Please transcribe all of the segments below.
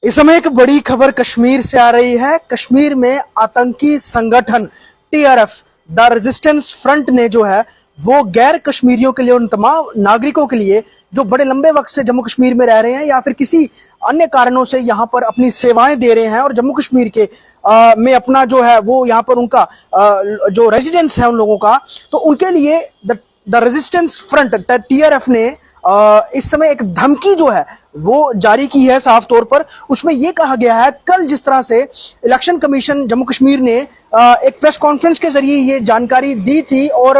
इस समय एक बड़ी खबर कश्मीर से आ रही है। कश्मीर में आतंकी संगठन टीआरएफ द रेजिस्टेंस फ्रंट ने जो है वो गैर कश्मीरियों के लिए, उन तमाम नागरिकों के लिए जो बड़े लंबे वक्त से जम्मू कश्मीर में रह रहे हैं या फिर किसी अन्य कारणों से यहाँ पर अपनी सेवाएं दे रहे हैं और जम्मू कश्मीर के में अपना जो है वो यहाँ पर उनका जो रेजिडेंस है उन लोगों का, तो उनके लिए द रेजिस्टेंस फ्रंट टीआरएफ ने इस समय एक धमकी जो है वो जारी की है साफ तौर पर। उसमें यह कहा गया है, कल जिस तरह से इलेक्शन कमीशन जम्मू कश्मीर ने एक प्रेस कॉन्फ्रेंस के जरिए ये जानकारी दी थी और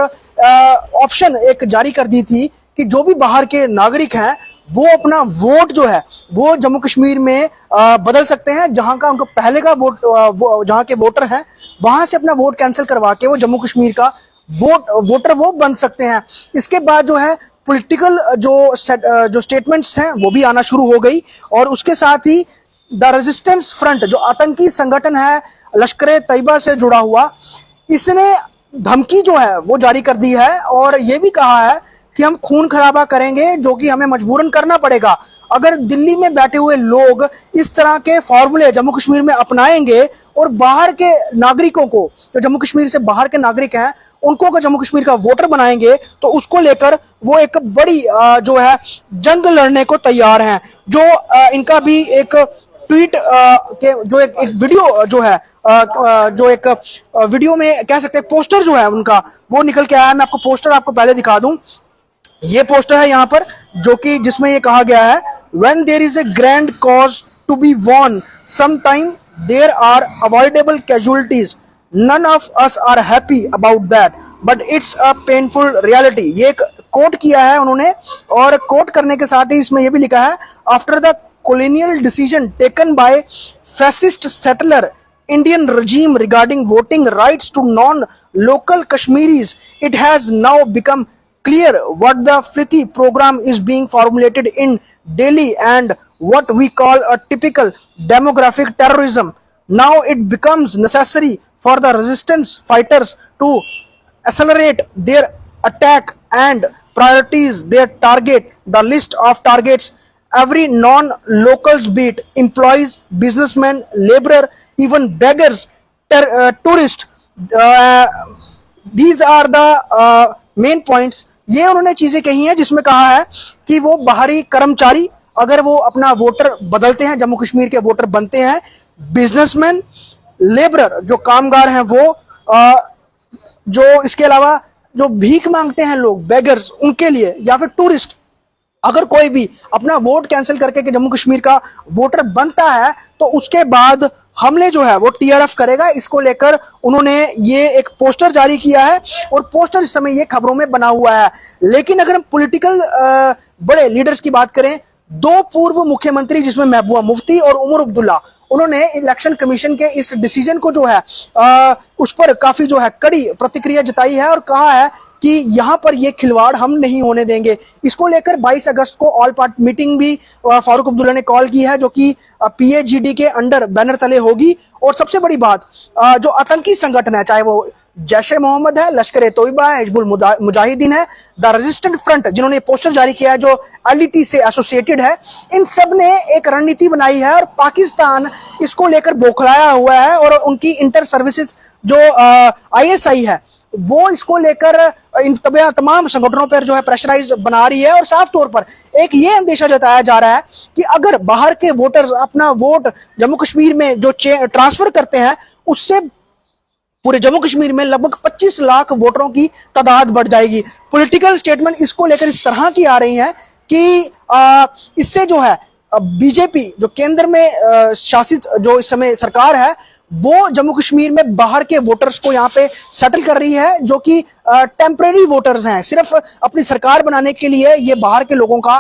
ऑप्शन एक जारी कर दी थी कि जो भी बाहर के नागरिक हैं वो अपना वोट जो है वो जम्मू कश्मीर में बदल सकते हैं। जहां का उनका पहले का वोट जहां के वोटर हैं वहां से अपना वोट कैंसिल करवा के वो जम्मू कश्मीर का वोटर वो बन सकते हैं। इसके बाद जो है पॉलिटिकल जो स्टेटमेंट्स हैं वो भी आना शुरू हो गई और उसके साथ ही द रेजिस्टेंस फ्रंट जो आतंकी संगठन है लश्कर तैयबा से जुड़ा हुआ, इसने धमकी जो है वो जारी कर दी है और ये भी कहा है कि हम खून खराबा करेंगे जो कि हमें मजबूरन करना पड़ेगा। अगर दिल्ली में बैठे हुए लोग इस तरह के फॉर्मूले जम्मू कश्मीर में अपनाएंगे और बाहर के नागरिकों को, जो जम्मू कश्मीर से बाहर के नागरिक हैं उनको अगर जम्मू कश्मीर का वोटर बनाएंगे तो उसको लेकर वो एक बड़ी जो है जंग लड़ने को तैयार हैं। जो इनका भी एक ट्वीट के जो एक वीडियो जो है जो एक वीडियो में कह सकते हैं पोस्टर जो है उनका वो निकल के आया है। मैं आपको पोस्टर आपको पहले दिखा दूं। ये पोस्टर है यहाँ पर जो कि जिसमें ये कहा गया है, when there is a grand cause to be won sometime there are avoidable casualties, none of us are happy about that but it's a painful reality। ये एक कोट किया है उन्होंने और कोट करने के साथ ही इसमें ये भी लिखा है, after the colonial decision taken by fascist settler Indian regime regarding voting rights to non-local Kashmiris, it has now become clear what the Friti program is being formulated in Delhi and what we call a typical demographic terrorism। Now it becomes necessary for the resistance fighters to accelerate their attack and priorities their target the list of targets every non-locals, be it employees, businessmen, laborer, even beggars, tourists, these are the main points। ये उन्होंने चीजें कही हैं जिसमें कहा है कि वो बाहरी कर्मचारी अगर वो अपना वोटर बदलते हैं, जम्मू कश्मीर के वोटर बनते हैं, बिजनेसमैन, लेबरर जो कामगार हैं वो जो इसके अलावा जो भीख मांगते हैं लोग, बेगर्स, उनके लिए, या फिर टूरिस्ट, अगर कोई भी अपना वोट कैंसिल करके के जम्मू कश्मीर का वोटर बनता है तो उसके बाद हमले जो है वो टीआरएफ करेगा। इसको लेकर उन्होंने ये एक पोस्टर जारी किया है और पोस्टर इस समय ये खबरों में बना हुआ है। लेकिन अगर हम पॉलिटिकल बड़े लीडर्स की बात करें, दो पूर्व मुख्यमंत्री जिसमें महबूबा मुफ्ती और उमर अब्दुल्ला, उन्होंने इलेक्शन कमीशन के इस डिसीजन को जो है उस पर काफी जो है कड़ी प्रतिक्रिया जताई है और कहा है कि यहाँ पर ये खिलवाड़ हम नहीं होने देंगे। इसको लेकर 22 अगस्त को ऑल पार्टी मीटिंग भी फारूक अब्दुल्ला ने कॉल की है जो कि पीएजीडी के अंडर बैनर तले होगी। और सबसे बड़ी बात, जो आतंकी संगठन है, चाहे वो जैश-ए मोहम्मद है, लश्कर तोयबा है, हिजबुल मुजाहिदीन है, द रेजिस्टेंट फ्रंट जिन्होंने पोस्टर जारी किया है जो एलटीटी से एसोसिएटेड है, इन सब ने एक रणनीति बनाई है और पाकिस्तान इसको लेकर बौखलाया हुआ है और उनकी इंटर सर्विसेज जो आईएसआई है वो इसको लेकर इन तमाम संगठनों पर जो है प्रेशराइज बना रही है। और साफ तौर पर एक ये अंदेशा जताया जा रहा है कि अगर बाहर के वोटर्स अपना वोट जम्मू कश्मीर में जो ट्रांसफर करते हैं उससे पूरे जम्मू कश्मीर में लगभग 25 लाख वोटरों की तादाद बढ़ जाएगी। पॉलिटिकल स्टेटमेंट इसको लेकर इस तरह की आ रही है कि इससे जो है बीजेपी जो केंद्र में शासित जो इस समय सरकार है वो जम्मू कश्मीर में बाहर के वोटर्स को यहाँ पे सेटल कर रही है जो कि टेम्परेरी वोटर्स हैं, सिर्फ अपनी सरकार बनाने के लिए ये बाहर के लोगों का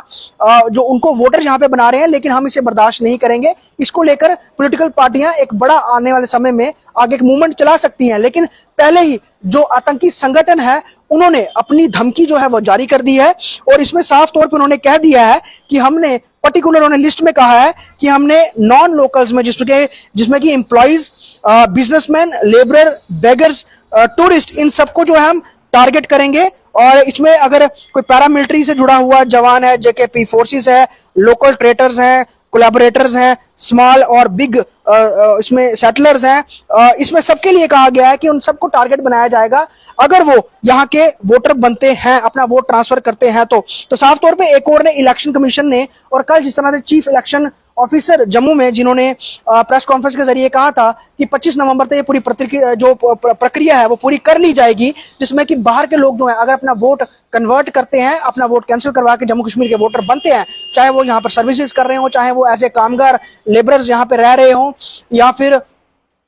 जो उनको वोटर यहाँ पे बना रहे हैं, लेकिन हम इसे बर्दाश्त नहीं करेंगे। इसको लेकर पॉलिटिकल पार्टियां एक बड़ा आने वाले समय में आगे एक मूवमेंट चला सकती हैं, लेकिन पहले ही जो आतंकी संगठन है उन्होंने अपनी धमकी जो है वो जारी कर दी है और इसमें साफ तौर पर उन्होंने कह दिया है कि हमने पर्टिकुलर उन्होंने लिस्ट में कहा है कि हमने नॉन लोकल्स में जिसमें कि employees, businessman, labourer, beggars, tourist, इन सबको जो है हम टारगेट करेंगे। और इसमें अगर कोई पैरामिलिट्री से जुड़ा हुआ जवान है, जेकेपी फोर्सेस है, लोकल ट्रेडर्स हैं, कोलैबोरेटर्स हैं, स्मॉल और बिग इसमें सेटलर्स हैं, इसमें सबके लिए कहा गया है कि उन सबको टारगेट बनाया जाएगा अगर वो यहाँ के वोटर बनते हैं, अपना वोट ट्रांसफर करते हैं। तो साफ तौर पे एक और ने इलेक्शन कमीशन ने, और कल जिस तरह से चीफ इलेक्शन ऑफिसर जम्मू में जिन्होंने प्रेस कॉन्फ्रेंस के जरिए कहा था कि 25 नवंबर तक ये पूरी प्रक्रिया है वो पूरी कर ली जाएगी, जिसमें कि बाहर के लोग जो हैं अगर अपना वोट कन्वर्ट करते हैं, अपना वोट कैंसिल करवा के जम्मू कश्मीर के वोटर बनते हैं, चाहे वो यहाँ पर सर्विसेज कर रहे हो, चाहे वो एज ए कामगार लेबरर्स यहाँ पे रह रहे हो, या फिर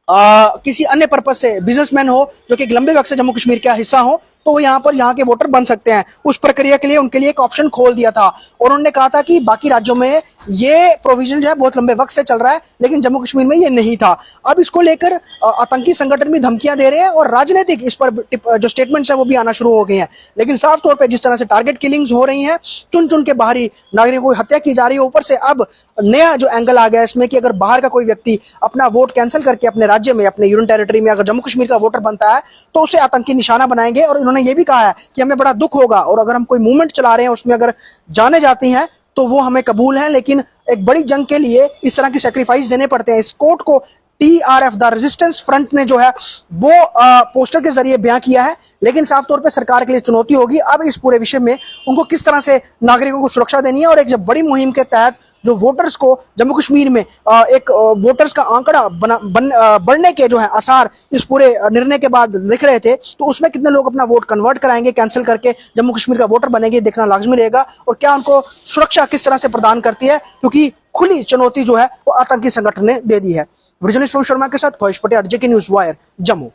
किसी अन्य पर्पज से बिजनेसमैन हो जो कि एक लंबे वक्त से जम्मू कश्मीर का हिस्सा हो, तो वो यहाँ पर यहाँ के वोटर बन सकते हैं। उस प्रक्रिया के लिए उनके लिए एक ऑप्शन खोल दिया था और उन्होंने कहा था कि बाकी राज्यों में ये प्रोविजन जो है बहुत लंबे वक्त से चल रहा है, लेकिन जम्मू कश्मीर में ये नहीं था। अब इसको लेकर आतंकी संगठन भी धमकियां दे रहे हैं और राजनीतिक इस पर जो स्टेटमेंट्स है वो भी आना शुरू हो गए हैं। लेकिन साफ तौर पर जिस तरह से टारगेट किलिंग्स हो रही हैं, चुन चुन के बाहरी नागरिकों की हत्या की जा रही है, ऊपर से अब नया जो एंगल आ गया है इसमें कि अगर बाहर का कोई व्यक्ति अपना वोट कैंसिल करके अपने राज्य में, अपने यूनियन टेरिटरी में अगर जम्मू कश्मीर का वोटर बनता है तो उसे आतंकी निशाना बनाएंगे। और इन्होंने ये भी कहा है कि हमें बड़ा दुख होगा और अगर हम कोई मूवमेंट चला रहे हैं उसमें अगर जाने जाती हैं तो वो हमें कबूल है, लेकिन एक बड़ी जंग के लिए इस तरह की सेक्रीफाइस देने पड़ते हैं। इस कोर्ट को TRF द रेजिस्टेंस फ्रंट ने जो है वो पोस्टर के जरिए बयां किया है, लेकिन साफ तौर पे सरकार के लिए चुनौती होगी अब इस पूरे विषय में उनको किस तरह से नागरिकों को सुरक्षा देनी है। और एक जब बड़ी मुहिम के तहत जो वोटर्स को जम्मू कश्मीर में एक वोटर्स का आंकड़ा बढ़ने के जो है आसार इस पूरे निर्णय के बाद दिख रहे थे, तो उसमें कितने लोग अपना वोट कन्वर्ट कराएंगे, कैंसिल करके जम्मू कश्मीर का वोटर बनेंगे, देखना लाजमी रहेगा। और क्या उनको सुरक्षा किस तरह से प्रदान करती है, क्योंकि खुली चुनौती जो है वो आतंकी संगठन ने दे दी है। विजुअलिस्ट शर्मा के साथ ख्वाहिश Patel, JK news wire, Jammu.